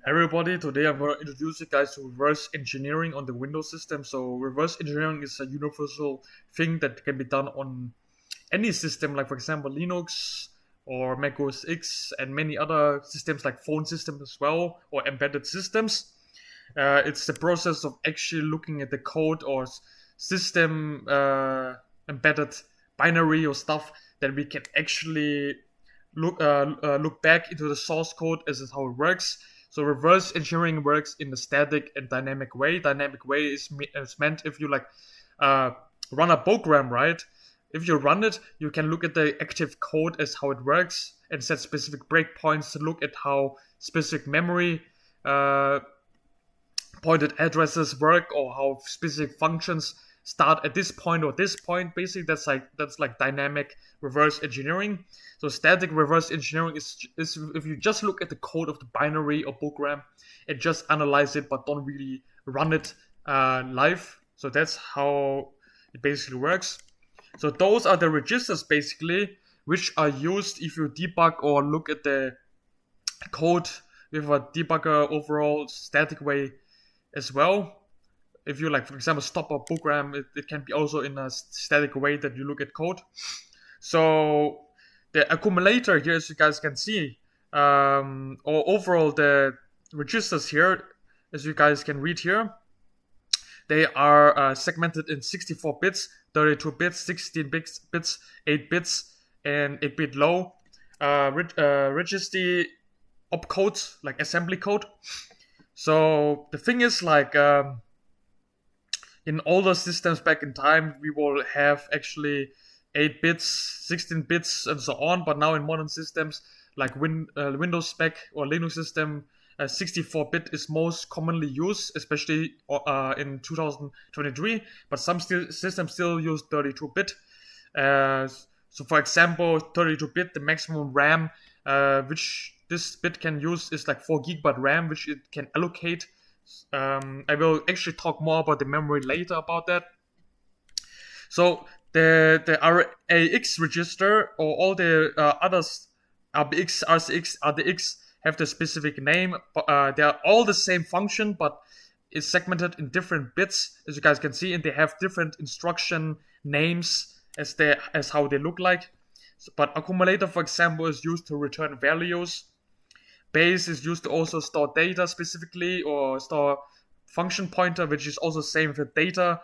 Hi everybody, today I'm going to introduce you guys to reverse engineering on the Windows system. So reverse engineering is a universal thing that can be done on any system, like for example Linux or Mac OS X and many other systems like phone systems as well, or embedded systems. It's the process of actually looking at the code or system embedded binary or stuff that we can actually look back into the source code as is how it works. So reverse engineering works in a static and dynamic way. Dynamic way is meant if you uh, run a program, right? If you run it, you can look at the active code as how it works and set specific breakpoints to look at how specific memory pointed addresses work or how specific functions start at this point or this point. Basically, that's like dynamic reverse engineering. So static reverse engineering is if you just look at the code of the binary or program and just analyze it but don't really run it live. So that's how it basically works. So those are the registers basically which are used if you debug or look at the code with a debugger overall static way as well. If you like, for example, stop a program, it can be also in a static way that you look at code. So the accumulator here, as you guys can see, or overall the registers here, as you guys can read here, they are segmented in 64 bits, 32 bits, 16 bits, 8 bits, and 8-bit low. Register opcode, like assembly code. So the thing is, like, in older systems back in time, we will have actually 8 bits, 16 bits, and so on. But now in modern systems, like Windows spec or Linux system, 64-bit is most commonly used, especially in 2023. But some systems still use 32-bit. So, for example, 32-bit, the maximum RAM which this bit can use is like 4 GB RAM, which it can allocate. I will actually talk more about the memory later about that. So the RAX register or all the others, RBX, RCX, RDX, have the specific name. They are all the same function, but it's segmented in different bits, as you guys can see, and they have different instruction names as how they look like. But accumulator, for example, is used to return values. Base is used to also store data specifically, or store function pointer, which is also same with data.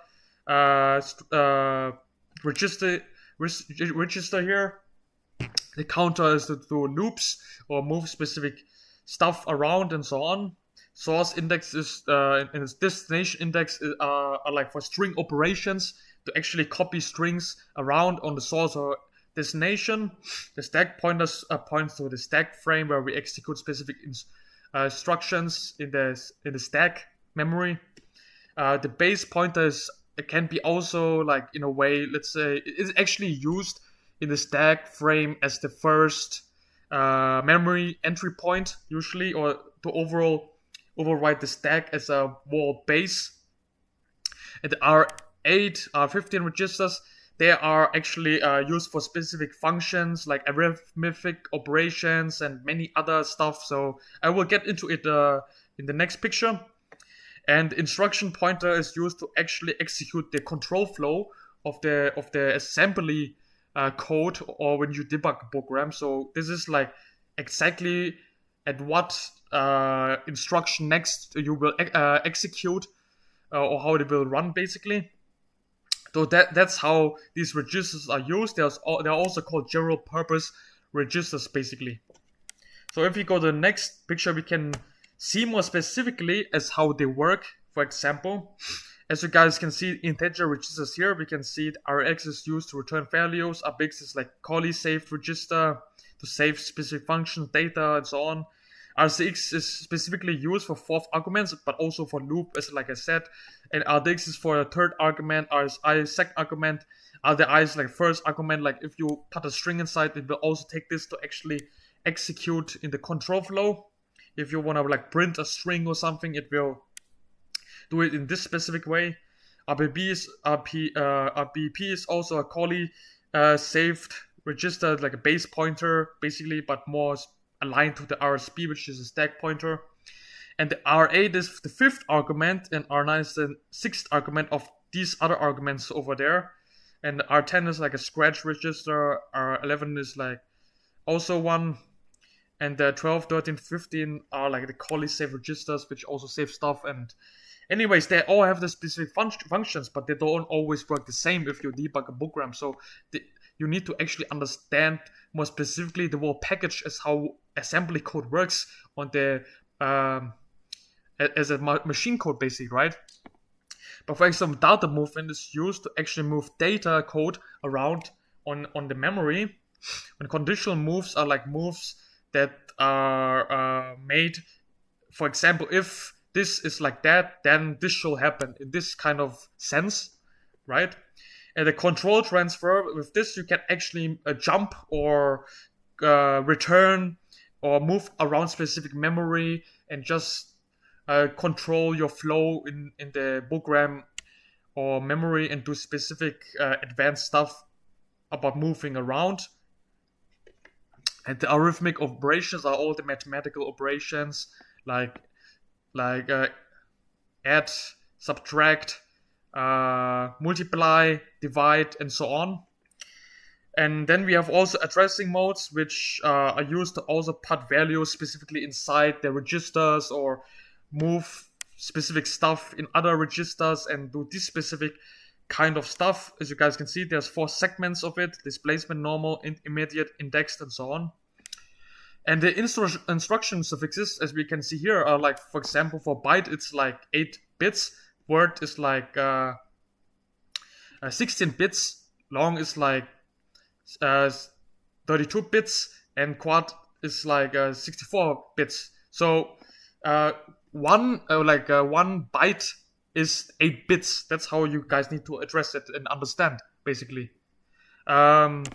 Register here. The counter is to do loops or move specific stuff around and so on. Source index is and its destination index are like for string operations to actually copy strings around on the source or destination. The stack pointers points to the stack frame where we execute specific instructions in the stack memory. The base pointers can be also like in a way, let's say, it's actually used in the stack frame as the first memory entry point usually, or to overwrite the stack as a wall base. And the R8, R15 registers, they are actually used for specific functions like arithmetic operations and many other stuff. So I will get into it in the next picture. And the instruction pointer is used to actually execute the control flow of the assembly code, or when you debug a program. So this is like exactly at what instruction next you will execute or how it will run basically. So that's how these registers are used. They're also called general purpose registers basically. So if we go to the next picture, we can see more specifically as how they work. For example, as you guys can see, integer registers here, we can see Rx is used to return values. Rx is like callee saved register to save specific functions, data, and so on. RCX is specifically used for fourth arguments, but also for loop, as like I said. And RDX is for a third argument, RSI second argument. RDI is like first argument. Like if you put a string inside, it will also take this to actually execute in the control flow. If you want to like print a string or something, it will do it in this specific way. RBP is also a callee saved register, like a base pointer basically, but more aligned to the RSP, which is a stack pointer. and the R8 is the 5th argument, and R9 is the 6th argument of these other arguments over there. And R10 is like a scratch register, R11 is like also one, and the 12, 13, 15 are like the call save registers, which also save stuff. And anyways, they all have the specific functions, but they don't always work the same if you debug a program. So you need to actually understand more specifically the whole package as how assembly code works on the as a machine code, basically, right? But for example, data movement is used to actually move data code around on the memory. And conditional moves are like moves that are made. For example, if this is like that, then this should happen in this kind of sense, right? And the control transfer, with this you can actually jump or return or move around specific memory and just control your flow in the program or memory and do specific advanced stuff about moving around. And the arithmetic operations are all the mathematical operations like add, subtract, multiply, divide, and so on. And then we have also addressing modes, which are used to also put values specifically inside the registers or move specific stuff in other registers and do this specific kind of stuff. As you guys can see, there's 4 segments of it: displacement, normal, immediate, indexed, and so on. And the instruction suffixes, as we can see here, are like, for example, for byte it's like 8 bits, word is like 16 bits, long is like 32 bits, and quad is like 64 bits. So one byte is 8 bits. That's how you guys need to address it and understand, basically. And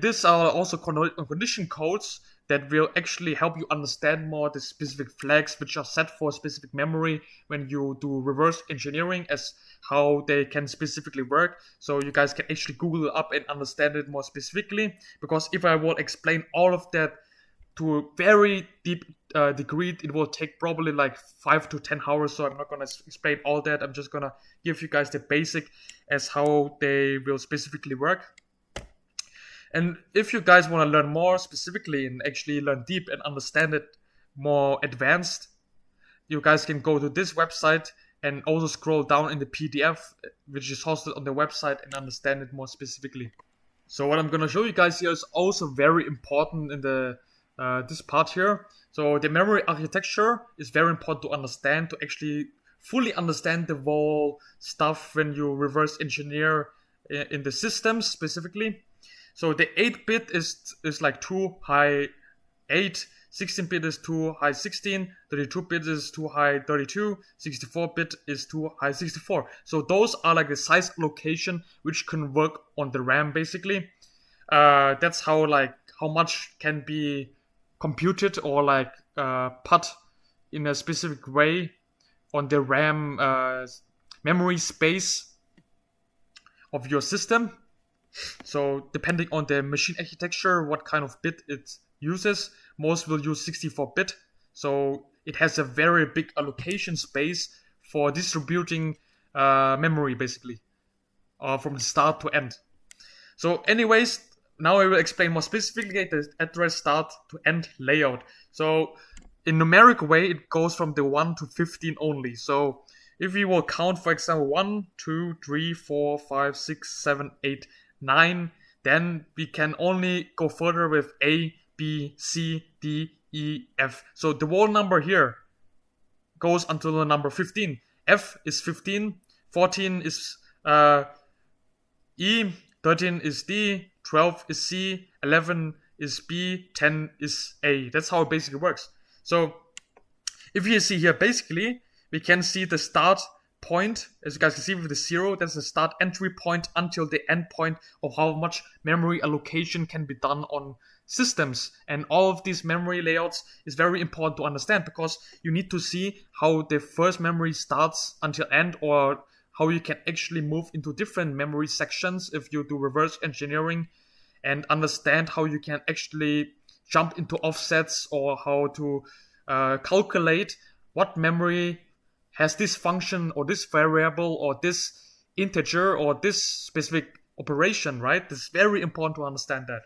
these are also condition codes that will actually help you understand more the specific flags which are set for specific memory when you do reverse engineering, as how they can specifically work. So you guys can actually Google it up and understand it more specifically, because if I will explain all of that to a very deep degree, it will take probably like 5 to 10 hours. So I'm not going to explain all that. I'm just going to give you guys the basic as how they will specifically work. And if you guys want to learn more specifically and actually learn deep and understand it more advanced, you guys can go to this website and also scroll down in the PDF, which is hosted on the website, and understand it more specifically. So what I'm going to show you guys here is also very important in the this part here. So the memory architecture is very important to understand, to actually fully understand the whole stuff when you reverse engineer in the systems specifically. So the 8-bit is like 2 high 8, 16-bit is 2 high 16, 32-bit is 2 high 32, 64-bit is 2 high 64. So those are like the size allocation which can work on the RAM, basically. That's how much can be computed or like put in a specific way on the RAM memory space of your system. So depending on the machine architecture, what kind of bit it uses, most will use 64-bit. So it has a very big allocation space for distributing memory, basically, from the start to end. So anyways, now I will explain more specifically the address start to end layout. So in numeric way, it goes from the 1 to 15 only. So if we will count, for example, 1, 2, 3, 4, 5, 6, 7, 8, 9, then we can only go further with A, B, C, D, E, F. So the whole number here goes until the number 15. F is 15, 14 is E, 13 is D, 12 is C, 11 is B, 10 is A. That's how it basically works. So if you see here, basically, we can see the start point, as you guys can see with the 0, that's the start entry point until the end point of how much memory allocation can be done on systems. And all of these memory layouts is very important to understand, because you need to see how the first memory starts until end, or how you can actually move into different memory sections if you do reverse engineering, and understand how you can actually jump into offsets, or how to calculate what memory has this function or this variable or this integer or this specific operation, right? It's very important to understand that.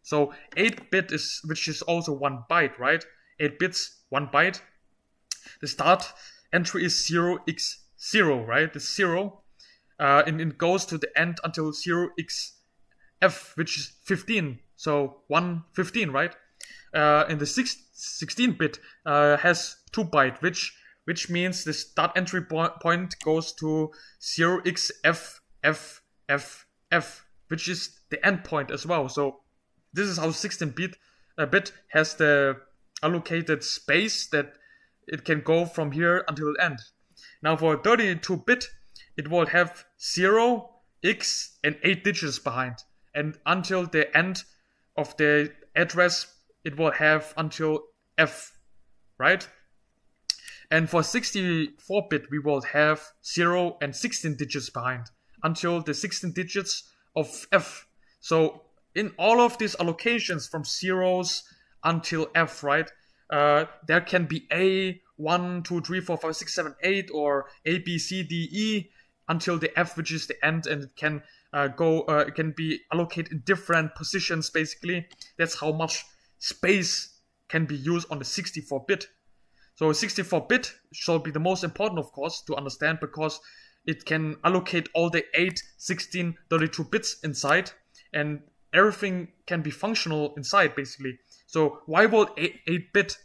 So 8-bit is, which is also 1 byte, right? 8 bits, 1 byte. The start entry is 0x0, right? It's 0. And it goes to the end until 0xf, which is 15. So 115, right? And the 16-bit has 2 byte, which means the start entry point goes to 0xFFFF, which is the end point as well. So this is how 16-bit bit has the allocated space that it can go from here until the end. Now for 32-bit, it will have 0, x, and 8 digits behind. And until the end of the address, it will have until f, right? And for 64-bit, we will have 0 and 16 digits behind until the 16 digits of f. So in all of these allocations from zeros until f, right, there can be A, 1, 2, 3, 4, 5, 6, 7, 8, or A, B, C, D, E until the f, which is the end, and it can it can be allocated in different positions. Basically, that's how much space can be used on the 64-bit. So 64-bit shall be the most important, of course, to understand, because it can allocate all the 8, 16, 32 bits inside, and everything can be functional inside, basically. So why would 8-bit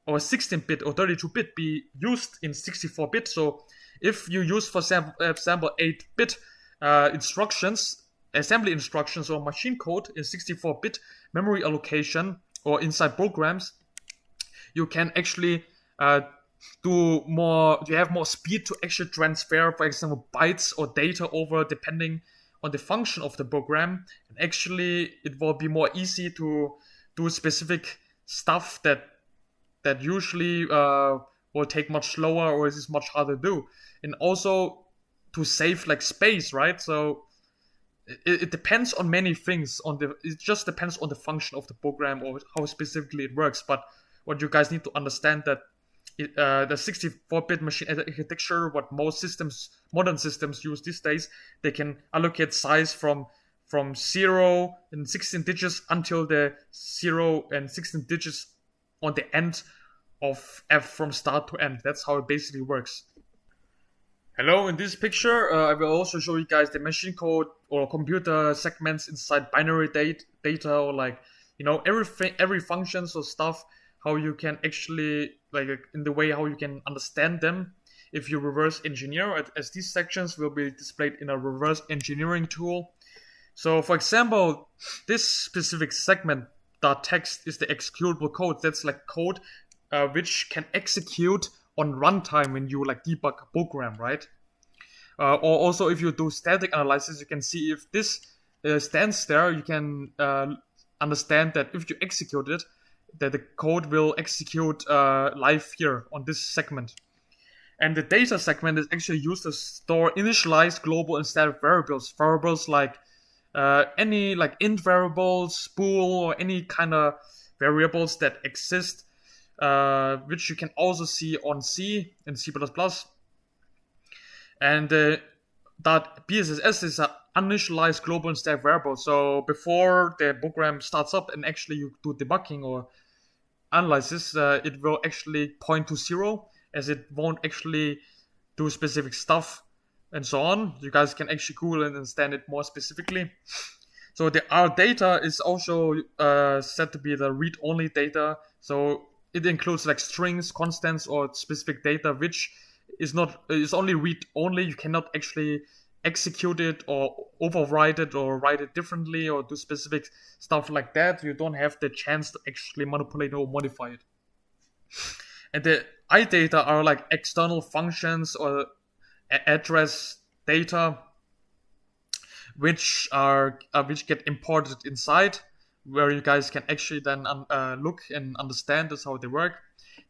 or 16-bit or 32-bit be used in 64-bit? So if you use, for example, 8-bit instructions, assembly instructions, or machine code in 64-bit memory allocation or inside programs, you can actually you have more speed to actually transfer, for example, bytes or data over depending on the function of the program. And actually, it will be more easy to do specific stuff that usually will take much slower or is much harder to do. And also to save like space, right? So it depends on many things. It just depends on the function of the program or how specifically it works. But what you guys need to understand that the 64-bit machine architecture, what most modern systems use these days, they can allocate size from 0 and 16 digits until the 0 and 16 digits on the end of f from start to end. That's how it basically works. Hello, in this picture, I will also show you guys the machine code or computer segments inside binary data, or like, every functions or stuff, how you can actually, like, in the way how you can understand them if you reverse engineer, as these sections will be displayed in a reverse engineering tool. So for example, this specific segment .text is the executable code. That's like code which can execute on runtime when you like debug a program, right? Or also if you do static analysis, you can see if this stands there, you can understand that if you execute it, that the code will execute live here on this segment. And the data segment is actually used to store initialized global and static variables. Variables like any like int variables, spool, or any kind of variables that exist, which you can also see on C and C++. And .bsss is an initialized global and static variable. So before the program starts up and actually you do debugging or analysis, it will actually point to 0, as it won't actually do specific stuff and so on. You guys can actually Google and understand it more specifically. So our data is also said to be the read-only data. So it includes like strings, constants, or specific data, which is only read-only. You cannot actually execute it or override it or write it differently or do specific stuff like that. You don't have the chance to actually manipulate or modify it. And the iData are like external functions or address data which get imported inside, where you guys can actually then look and understand this how they work.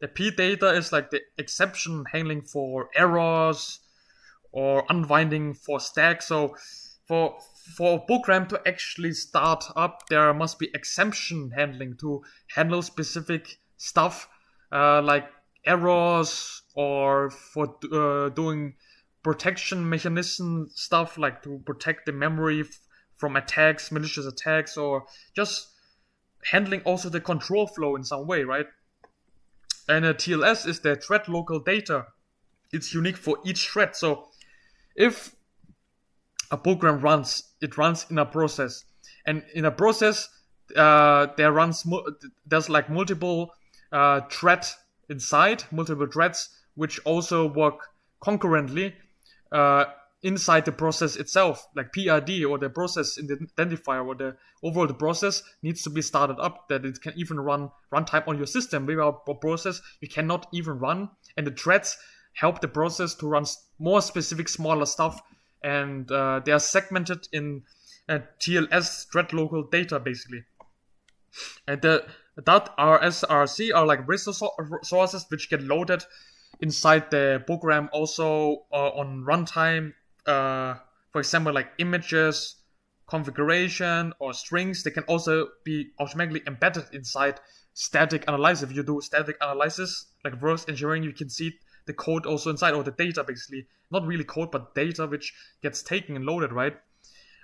The P data is like the exception handling for errors or unwinding for stack. So for a program to actually start up, there must be exception handling to handle specific stuff, like errors or for doing protection mechanism stuff, like to protect the memory from attacks, malicious attacks, or just handling also the control flow in some way, right? And a TLS is the thread local data. It's unique for each thread. So if a program runs, it runs in a process, and in a process there's like multiple thread inside, multiple threads which also work concurrently inside the process itself, like PID or the process identifier or the overall the process needs to be started up, that it can even run runtime on your system. Without a process you cannot even run, and the threads help the process to run more specific smaller stuff, and they are segmented in TLS thread local data basically. And the .rsrc are like resources which get loaded inside the program also on runtime. For example, like images, configuration, or strings. They can also be automatically embedded inside static analysis. If you do static analysis, like reverse engineering, you can see the code also inside, or the data basically. Not really code, but data which gets taken and loaded, right?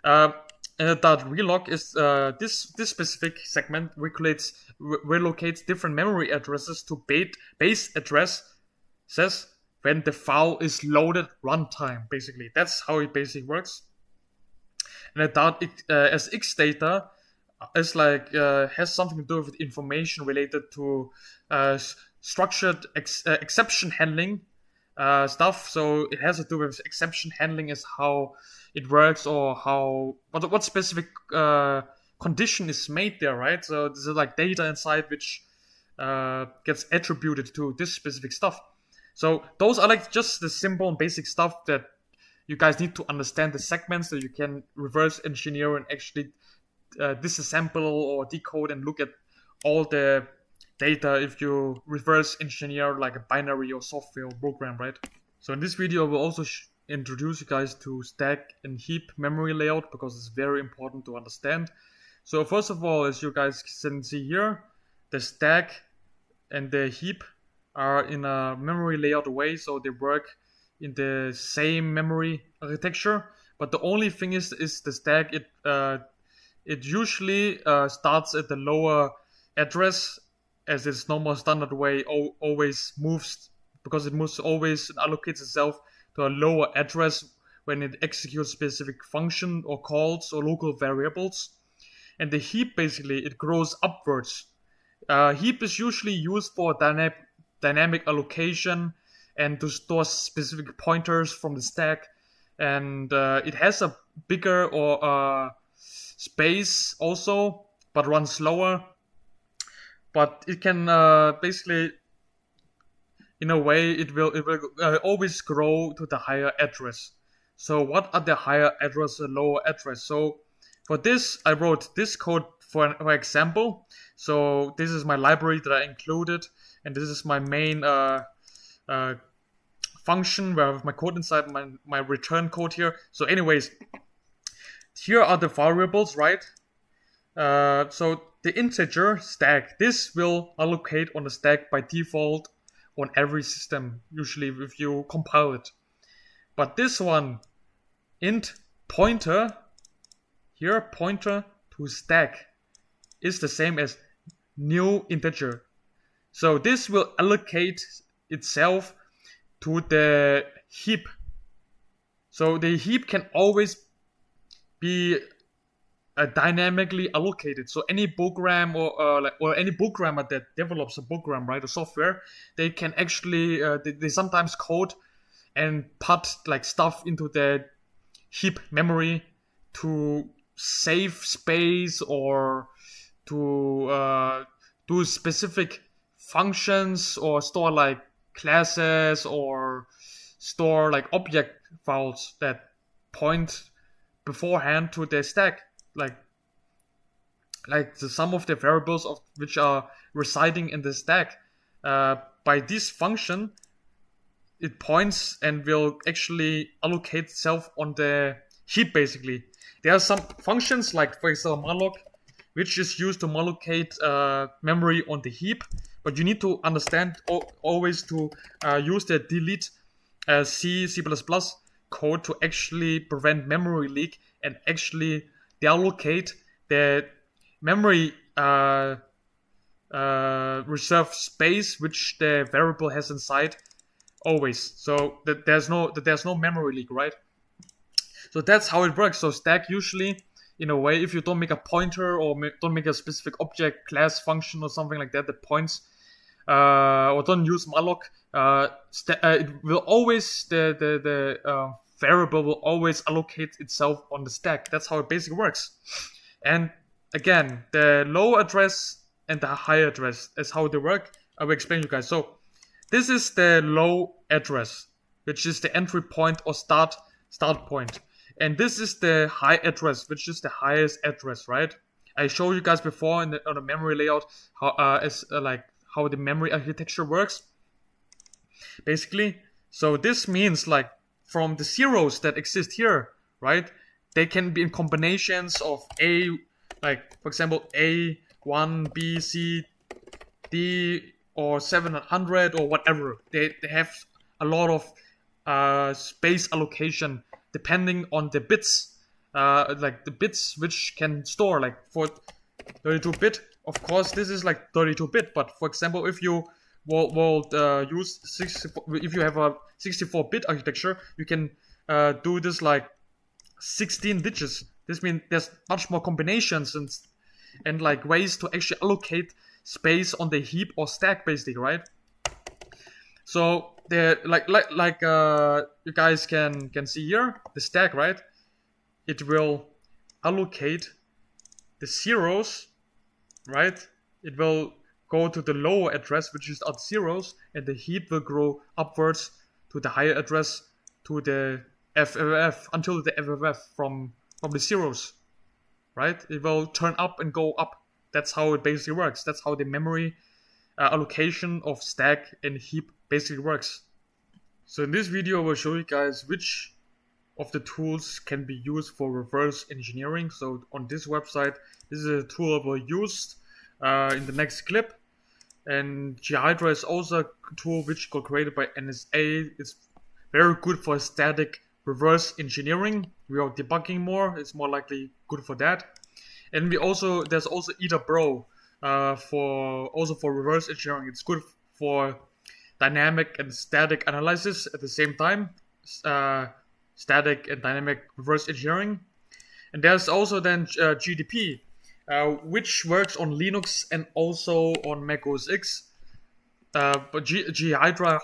That relog is this specific segment relocates different memory addresses to base addresses when the file is loaded runtime. Basically, that's how it basically works. And that SX data is like has something to do with information related to structured exception handling stuff. So it has to do with exception handling, is how it works, or how what specific condition is made there, right? So there's like data inside which gets attributed to this specific stuff. So those are like just the simple and basic stuff that you guys need to understand, the segments, so you can reverse engineer and actually disassemble or decode and look at all the data if you reverse engineer like a binary or software or program, right? So in this video I will also introduce you guys to stack and heap memory layout, because it's very important to understand. So first of all, as you guys can see here, the stack and the heap are in a memory layout way, so they work in the same memory architecture. But the only thing is the stack, it usually starts at the lower address, as its normal standard way always moves, because it moves always and allocates itself to a lower address when it executes specific function or calls or local variables. And the heap basically, it grows upwards. Heap is usually used for dynamic allocation and to store specific pointers from the stack, and it has a bigger or space also, but runs slower. But it can basically, in a way, it will always grow to the higher address. So what are the higher address and lower address? So for this, I wrote this code for example. So this is my library that I included, and this is my main function where I have my code inside, my return code here. So anyways, here are the variables, right? So the integer stack, this will allocate on the stack by default on every system, usually if you compile it. But this one, int pointer, here pointer to stack, is the same as new integer. So this will allocate itself to the heap. So the heap can always be dynamically allocated. So any program or any programmer that develops a program, right, a software, they can actually they sometimes code and put like stuff into the heap memory to save space or to do specific functions or store like classes or store like object files that point beforehand to the stack, like the sum of the variables of which are residing in the stack. By this function, it points and will actually allocate itself on the heap basically. There are some functions like, for example, malloc, which is used to allocate memory on the heap. but you need to understand always to use the delete C++ code to actually prevent memory leak and actually deallocate the memory reserve space which the variable has inside always, so that there's no memory leak, right? So that's how it works. So stack usually, in a way, if you don't make a pointer or don't make a specific object, class, function, or something like that that points, or don't use malloc, it will always the variable will always allocate itself on the stack. That's how it basically works. And again, the low address and the high address is how they work. I will explain you guys. So this is the low address, which is the entry point or start point. And this is the high address, which is the highest address, right? I showed you guys before on the memory layout how the memory architecture works, basically. So this means like from the zeros that exist here, right? They can be in combinations of A, like for example A1, B, C, D, or 700 or whatever. They have a lot of space allocation depending on the bits, like the bits which can store. Like for 32-bit, of course this is like 32-bit, but for example if you will use 64, if you have a 64-bit architecture, you can do this like 16 digits. This means there's much more combinations and like ways to actually allocate space on the heap or stack, basically, right? So the like you guys can see here, the stack, right? It will allocate the zeros, right? It will go to the lower address, which is at zeros, and the heap will grow upwards to the higher address, to the FFF, until the FFF from the zeros, right? It will turn up and go up. That's how it basically works. That's how the memory allocation of stack and heap basically works. So in this video I will show you guys which of the tools can be used for reverse engineering. So on this website, this is a tool I will use in the next clip. And GHydra is also a tool which got created by NSA. It's very good for static reverse engineering. Without debugging more, it's more likely good for that. And there's also Ida Bro for reverse engineering. It's good for dynamic and static analysis at the same time. Static and dynamic reverse engineering. And there's also then GDP, which works on Linux and also on Mac OS X. But GHydra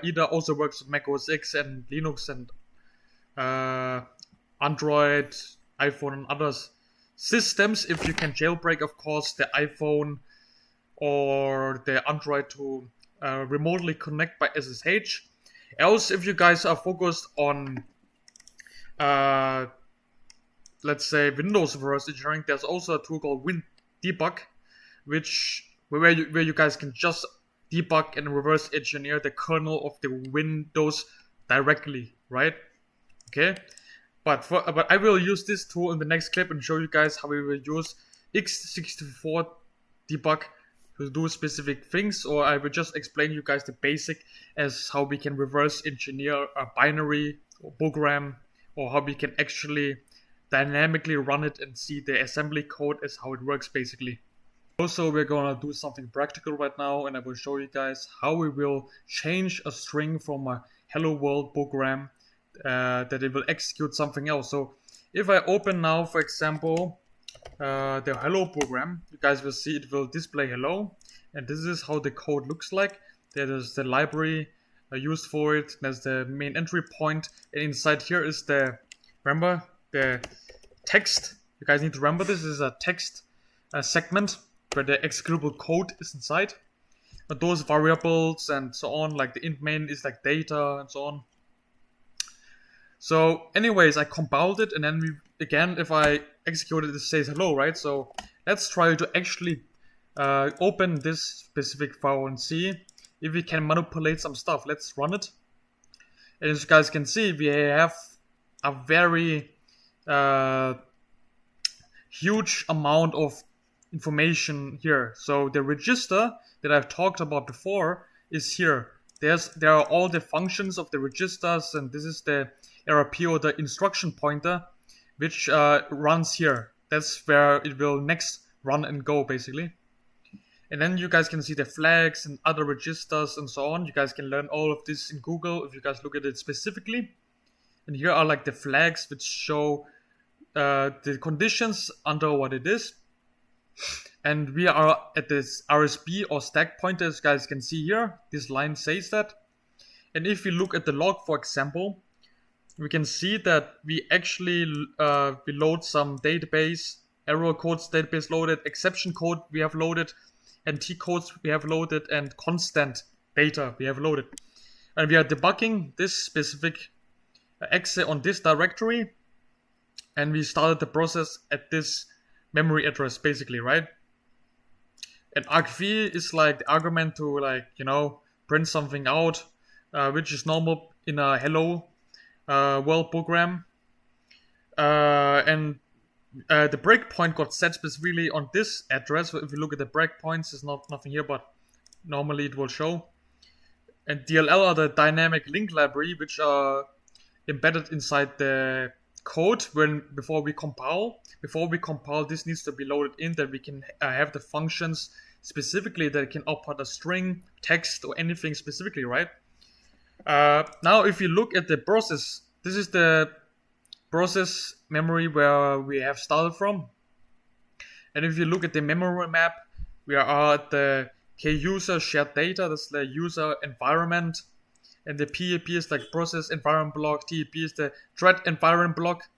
either also works on Mac OS X and Linux and Android, iPhone, and others systems. If you can jailbreak, of course, the iPhone or the Android to remotely connect by SSH. Else, if you guys are focused on let's say Windows reverse engineering, there's also a tool called Debug, where you guys can just debug and reverse engineer the kernel of the Windows directly, right? Okay, but I will use this tool in the next clip and show you guys how we will use x64 debug to do specific things, or I will just explain you guys the basic as how we can reverse engineer a binary or program, or how we can actually dynamically run it and see the assembly code as how it works, basically. Also, we're gonna do something practical right now, and I will show you guys how we will change a string from a hello world program that it will execute something else. So if I open now, for example, the hello program, you guys will see it will display hello, and this is how the code looks like. There is the library used for it. There's the main entry point, and inside here is the text. You guys need to remember this is a text segment where the executable code is inside. But those variables and so on, like the int main is like data and so on. So anyways, I compiled it, and then if I execute it, it says hello, right? So let's try to actually open this specific file and see if we can manipulate some stuff. Let's run it. And as you guys can see, we have a very huge amount of information here. So the register that I've talked about before is here. There are all the functions of the registers, and this is the RP or the instruction pointer, which runs here. That's where it will next run and go, basically. And then you guys can see the flags and other registers and so on. You guys can learn all of this in Google if you guys look at it specifically. And here are like the flags which show the conditions under what it is. And we are at this RSB or stack pointer, as you guys can see here. This line says that. And if we look at the log, for example, we can see that we actually we load some database, error codes database loaded, exception code we have loaded, NT codes we have loaded, and constant data we have loaded. And we are debugging this specific exe on this directory, and we started the process at this memory address, basically, right? And argv is like the argument to, like, you know, print something out, which is normal in a hello world program. And the breakpoint got set specifically on this address. If you look at the breakpoints, there's nothing here, but normally it will show. And DLL are the dynamic link library, which are embedded inside the code before we compile. Before we compile, this needs to be loaded in, that we can have the functions specifically that can output a string, text, or anything specifically, right? Now, if you look at the process, this is the process memory where we have started from. And if you look at the memory map, we are at the k-user shared data. That's the user environment. And the PEP is like process environment block. TEP is the thread environment block.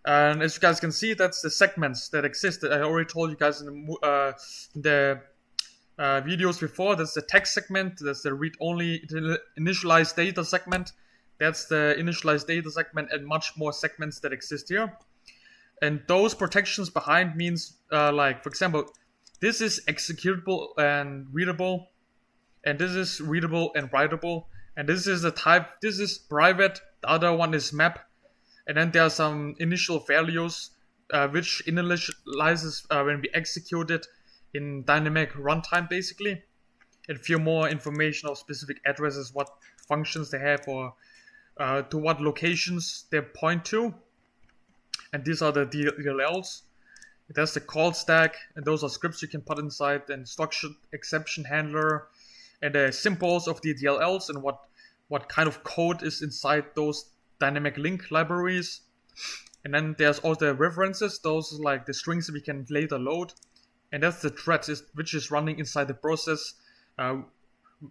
And as you guys can see, that's the segments that exist. I already told you guys in the videos before. That's the text segment. That's the read-only initialized data segment. That's the initialized data segment, and much more segments that exist here. And those protections behind means, like, for example, this is executable and readable, and this is readable and writable, and this is the type, this is private, the other one is map, and then there are some initial values which initializes when we execute it in dynamic runtime, basically. And a few more information of specific addresses, what functions they have, or to what locations they point to. And these are the DLLs. That's the call stack, and those are scripts you can put inside, and structured exception handler, and the symbols of the DLLs, and what kind of code is inside those dynamic link libraries. And then there's all the references. Those are like the strings we can later load. And that's the thread which is running inside the process,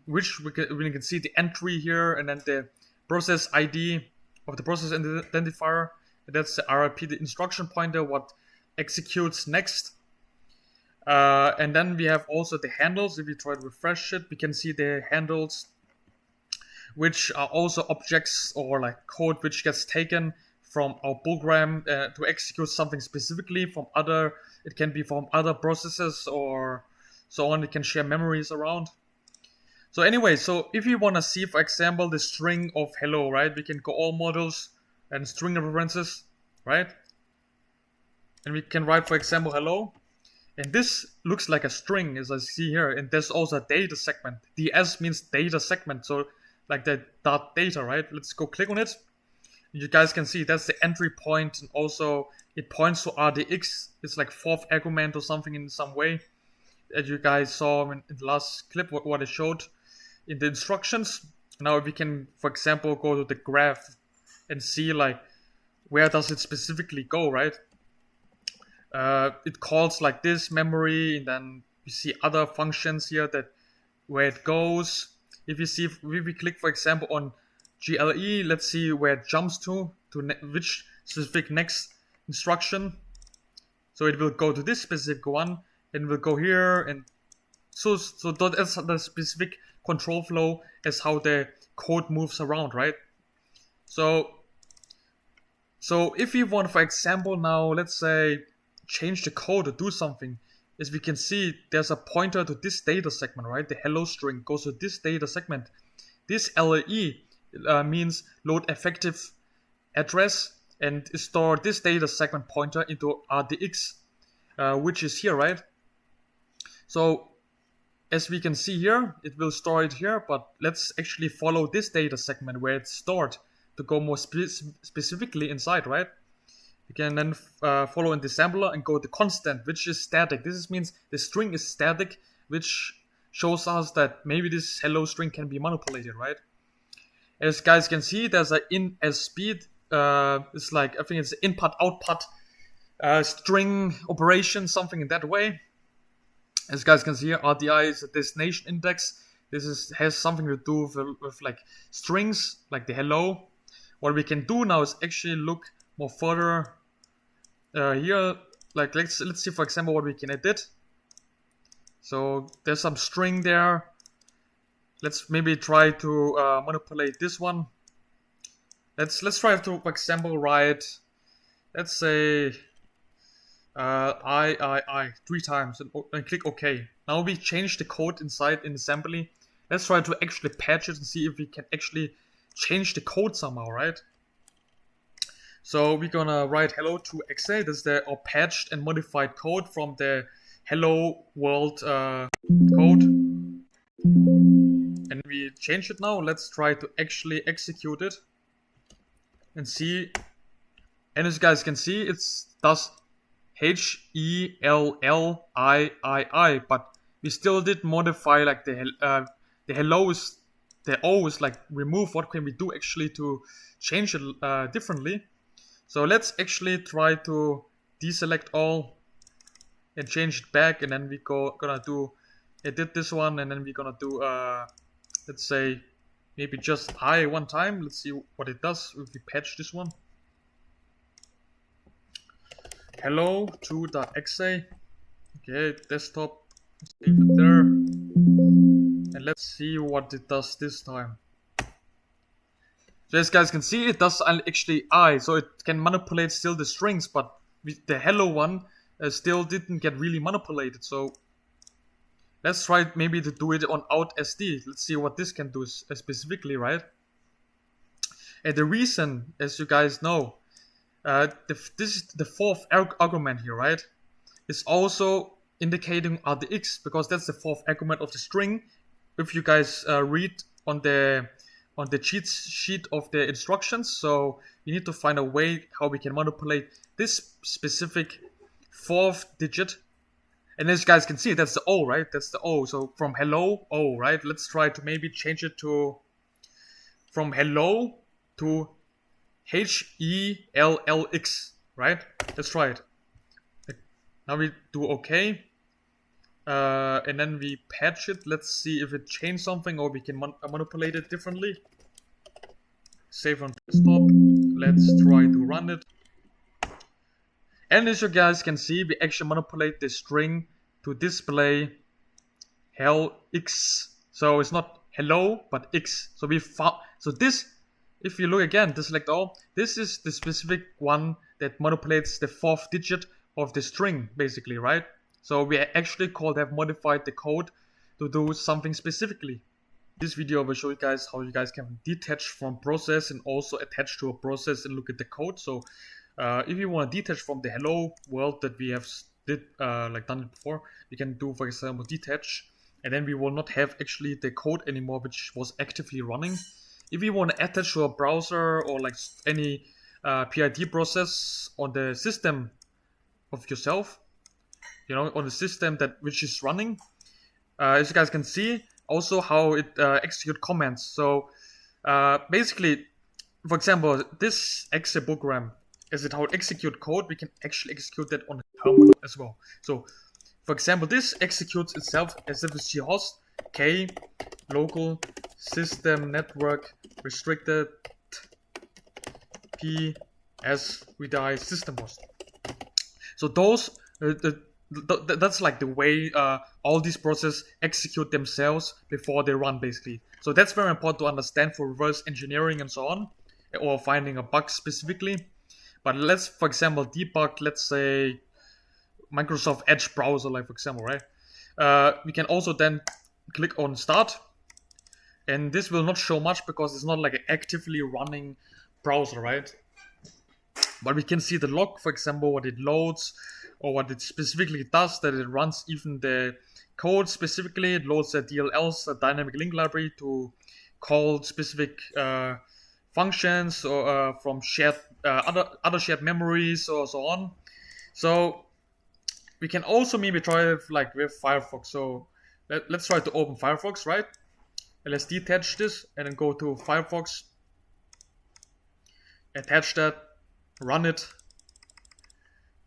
which we can see the entry here, and then the process ID of the process identifier. That's the RIP, the instruction pointer, what executes next. And then we have also the handles. If you try to refresh it, we can see the handles, which are also objects or like code which gets taken from our program to execute something specifically from other. It can be from other processes or so on. It can share memories around. So anyway, so if you want to see, for example, the string of hello, right? We can go all models and string references, right? And we can write, for example, hello. And this looks like a string, as I see here. And there's also a data segment. DS means data segment. So like the dot data, right? Let's go click on it. You guys can see that's the entry point, and also it points to RDX. It's like fourth argument or something in some way, as you guys saw in the last clip what it showed in the instructions. Now we can, for example, go to the graph and see like where does it specifically go, right? It calls like this memory, and then you see other functions here that where it goes. If we click, for example, on GLE, let's see where it jumps to which specific next instruction. So it will go to this specific one, and will go here, and so that's the specific control flow as how the code moves around, right? So if we want, for example, now let's say change the code or do something, as we can see, there's a pointer to this data segment, right? The hello string goes to this data segment. This LE means load effective address, and store this data segment pointer into RDX, which is here, right? So as we can see here, it will store it here, but let's actually follow this data segment where it's stored to go more specifically inside, right? We can then follow in the sampler and go to constant, which is static. This means the string is static, which shows us that maybe this hello string can be manipulated, right? As guys can see, there's an in as speed. It's like, I think it's input output string operation, something in that way. As guys can see, RDI is a destination index. This has something to do with like strings, like the hello. What we can do now is actually look more further here. Like let's see, for example, what we can edit. So there's some string there. Let's maybe try to manipulate this one. Let's try to, for example, write, let's say I 3 times and click OK. Now we change the code inside in assembly. Let's try to actually patch it and see if we can actually change the code somehow, right? So we're gonna write hello to exa. This is the patched and modified code from the hello world code. And we change it now. Let's try to actually execute it and see. And as you guys can see, it does HELLII, but we still did modify like the hello is, the O is like remove. What can we do actually to change it differently? So let's actually try to deselect all and change it back, and then we gonna do edit this one, and then we're gonna do let's say maybe just I one time. Let's see what it does if we patch this one. Hello to.exe. Okay, desktop, save it there, and let's see what it does this time. So as guys can see, it does actually I, so it can manipulate still the strings, but the hello one still didn't get really manipulated. So let's try maybe to do it on out SD. Let's see what this can do specifically, right? And the reason, as you guys know, this is the 4th argument here, right? It's also indicating RDX, because that's the 4th argument of the string. If you guys read on the cheat sheet of the instructions, so we need to find a way how we can manipulate this specific 4th digit. And as you guys can see, that's the O, right? That's the O. So from hello, O, right? Let's try to maybe change it to from hello to HELLX, right? Let's try it. Now we do OK. And then we patch it. Let's see if it changed something or we can manipulate it differently. Save on desktop. Let's try to run it. And as you guys can see, we actually manipulate the string to display Hellx. So it's not hello, but X. So we found, so this, if you look again, deselect all, this is the specific one that manipulates the 4th digit of the string, basically, right? So we actually have modified the code to do something specifically. This video will show you guys how you guys can detach from process and also attach to a process and look at the code. So if you want to detach from the hello world that we have done it before, we can do, for example, detach, and then we will not have actually the code anymore which was actively running. If you want to attach to a browser or like any PID process on the system of yourself, you know, on the system which is running, as you guys can see also how it execute commands. So basically, for example, this exe program, as it how it execute code, we can actually execute that on the terminal as well. So for example, this executes itself as if it's host k local system network restricted p as we die system host. So those that's like the way all these processes execute themselves before they run, basically. So that's very important to understand for reverse engineering and so on, or finding a bug specifically. But let's, for example, debug, let's say Microsoft Edge browser, like for example, right? We can also then click on start, and this will not show much because it's not like an actively running browser, right? But we can see the log, for example, what it loads or what it specifically does, that it runs even the code specifically. It loads a DLLs, a dynamic link library, to call specific functions or from shared other shared memories or so on. So we can also maybe try it like with Firefox. So let's try to open Firefox, right? And let's detach this and then go to Firefox, attach that, run it,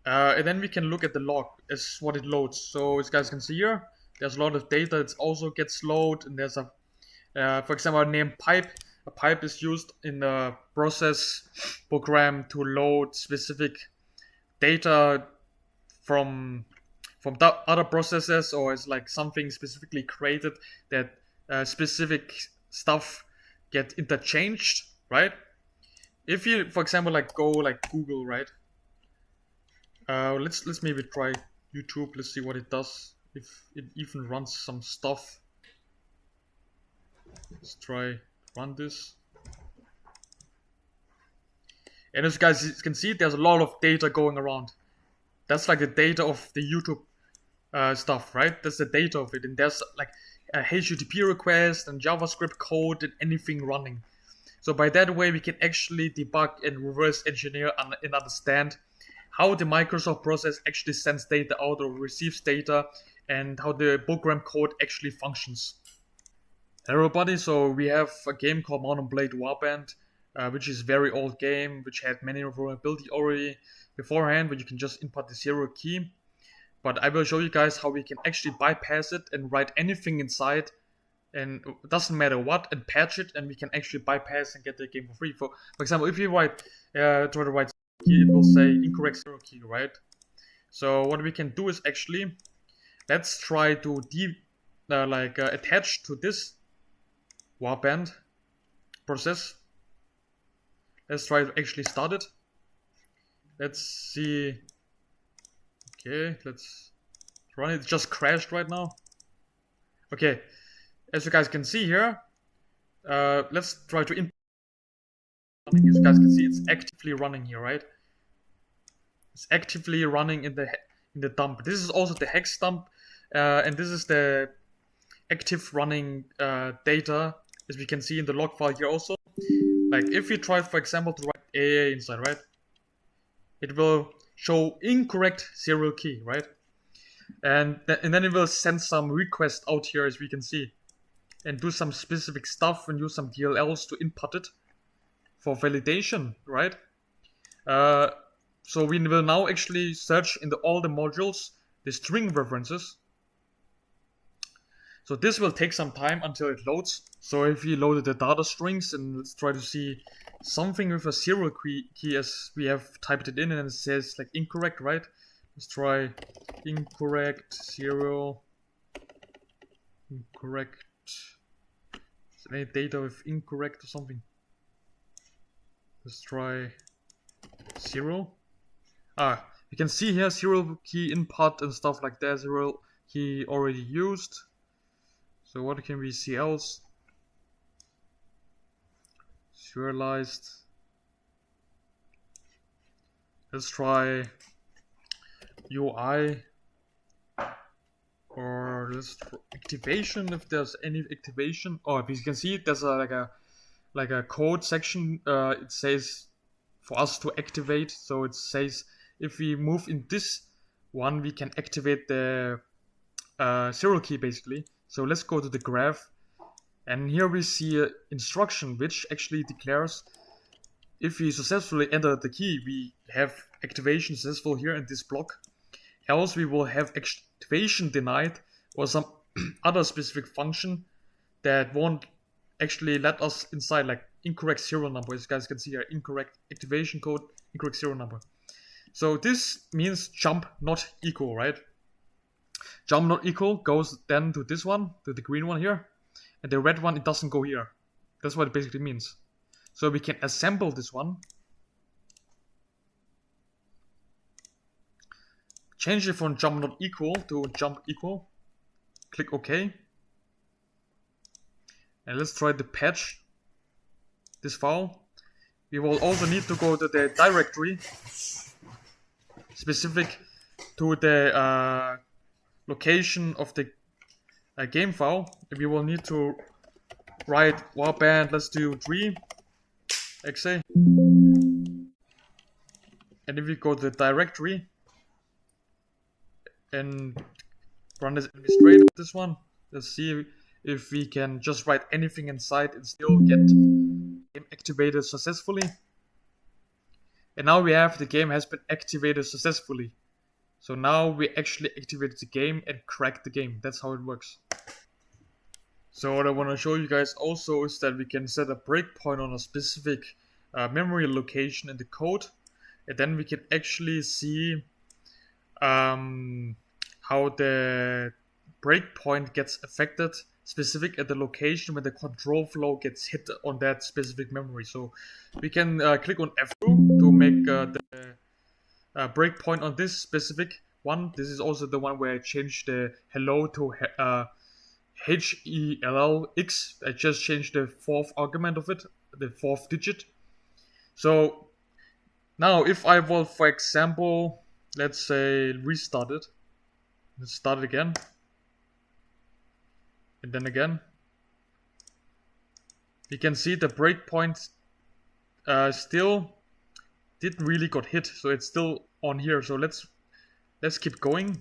and then we can look at the log as what it loads. So as you guys can see here, there's a lot of data. It also gets loaded, and there's a for example, name pipe. A pipe is used in the process program to load specific data from other processes, or it's like something specifically created that specific stuff get interchanged, right? If you, for example, like go like Google, right? Let's maybe try YouTube. Let's see what it does. If it even runs some stuff. Let's try run this. And as you guys can see, there's a lot of data going around. That's like the data of the YouTube stuff, right? That's the data of it. And there's like a HTTP request and JavaScript code and anything running. So by that way, we can actually debug and reverse engineer and understand how the Microsoft process actually sends data out or receives data, and how the program code actually functions. Hey everybody, so we have a game called Mount and Blade Warband, which is a very old game, which had many vulnerability already beforehand, but you can just input the 0 key. But I will show you guys how we can actually bypass it and write anything inside, and it doesn't matter what, and patch it, and we can actually bypass and get the game for free. For example, if you write try to write key, it will say incorrect 0 key, right? So what we can do is actually, let's try to attach to this warband process. Let's try to actually start it. Let's see. Okay, let's run it. It just crashed right now. Okay, as you guys can see here, let's try to input. As you guys can see, it's actively running here, right? It's actively running in the dump. This is also the hex dump, and this is the active running data, as we can see in the log file here also. Like if you try, for example, to write AA inside, right? It will show incorrect 0 key, right? And then it will send some request out here, as we can see, and do some specific stuff and use some DLLs to input it for validation, right? So we will now actually search in all the modules the string references. So this will take some time until it loads. So if we loaded the data strings, and let's try to see something with a 0 key as we have typed it in, and it says like incorrect, right? Let's try incorrect 0, incorrect. Is there any data with incorrect or something? Let's try 0. You can see here 0 key input and stuff like that. 0 key already used. So what can we see else? Serialized. Let's try UI, or let's try activation, if there's any activation. Oh, as you can see, there's like a code section. It says for us to activate. So it says if we move in this one, we can activate the 0 key basically. So let's go to the graph, and here we see an instruction which actually declares if we successfully enter the key, we have activation successful here in this block. Else we will have activation denied, or some other specific function that won't actually let us inside, like incorrect serial number. As you guys can see here, incorrect activation code, incorrect serial number. So this means jump not equal, right? Jump not equal goes then to this one, to the green one here, and the red one, it doesn't go here. That's what it basically means. So we can assemble this one, change it from jump not equal to jump equal, click OK, and let's try to patch this file. We will also need to go to the directory specific to the location of the a game file, we will need to write warband, let's do 3 exe, and if we go to the directory and run this administrator, this one, let's see if we can just write anything inside and still get game activated successfully. And now we have the game has been activated successfully. So now we actually activated the game and cracked the game. That's how it works. So what I want to show you guys also is that we can set a breakpoint on a specific memory location in the code, and then we can actually see how the breakpoint gets affected specific at the location when the control flow gets hit on that specific memory. So we can click on F2 to make the breakpoint on this specific one. This is also the one where I changed the hello to HELLX. I just changed the fourth argument of it, the fourth digit. So now if I will, for example, let's say restart it. Let's start it again. And then again. You can see the breakpoint still didn't really got hit. So it's still on here. So let's keep going.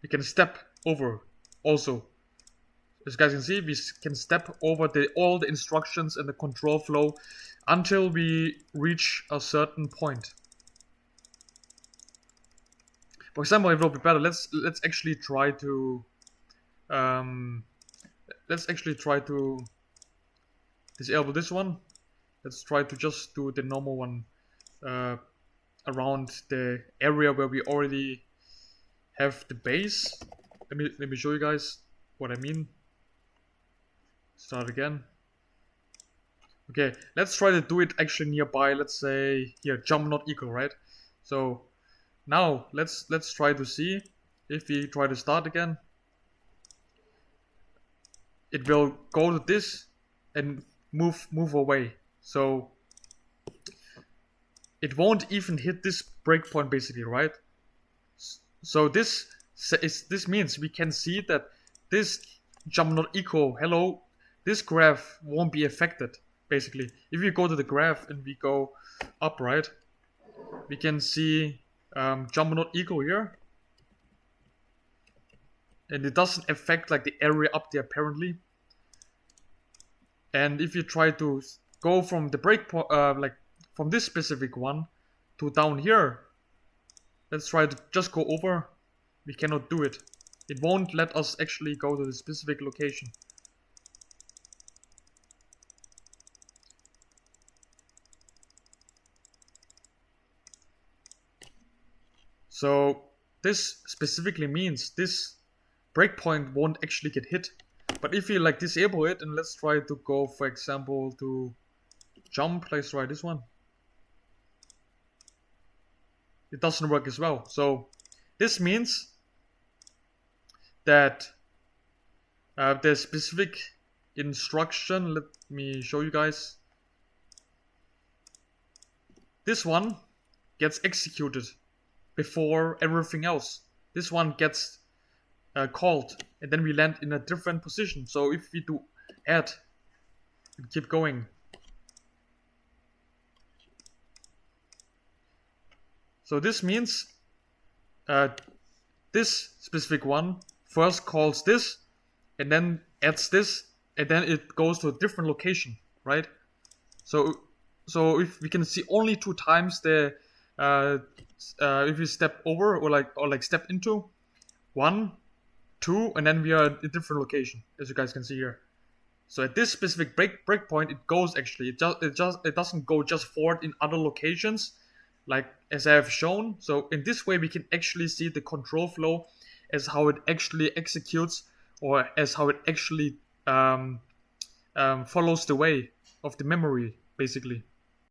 We can step over also. As you guys can see, we can step over all the instructions and the control flow until we reach a certain point. For example, it will be better. Let's actually try to disable this one. Let's try to just do the normal one around the area where we already have the base. Let me show you guys what I mean. Start again. Okay, let's try to do it actually nearby. Let's say here, jump not equal, right? So now let's try to see if we try to start again. It will go to this and move away. So it won't even hit this breakpoint basically, right? So this means we can see that this jump not equal hello, this graph won't be affected basically. If we go to the graph and we go up, right, we can see jump not equal here, and it doesn't affect like the area up there apparently. And if you try to go from the breakpoint, like from this specific one to down here, let's try to just go over. We cannot do it. It won't let us actually go to the specific location. So this specifically means this breakpoint won't actually get hit. But if you like disable it, and let's try to go, for example, to jump, let's try this one. It doesn't work as well. So this means that the specific instruction, let me show you guys. This one gets executed before everything else. This one gets called, and then we land in a different position. So if we do add and keep going, so this means this specific one first calls this and then adds this, and then it goes to a different location, right? So if we can see only 2 times the if we step over or like step into 1, 2, and then we are at a different location, as you guys can see here. So at this specific breakpoint, it goes actually. It doesn't go just forward in other locations, like as I have shown. So in this way, we can actually see the control flow as how it actually executes, or as how it actually follows the way of the memory, basically.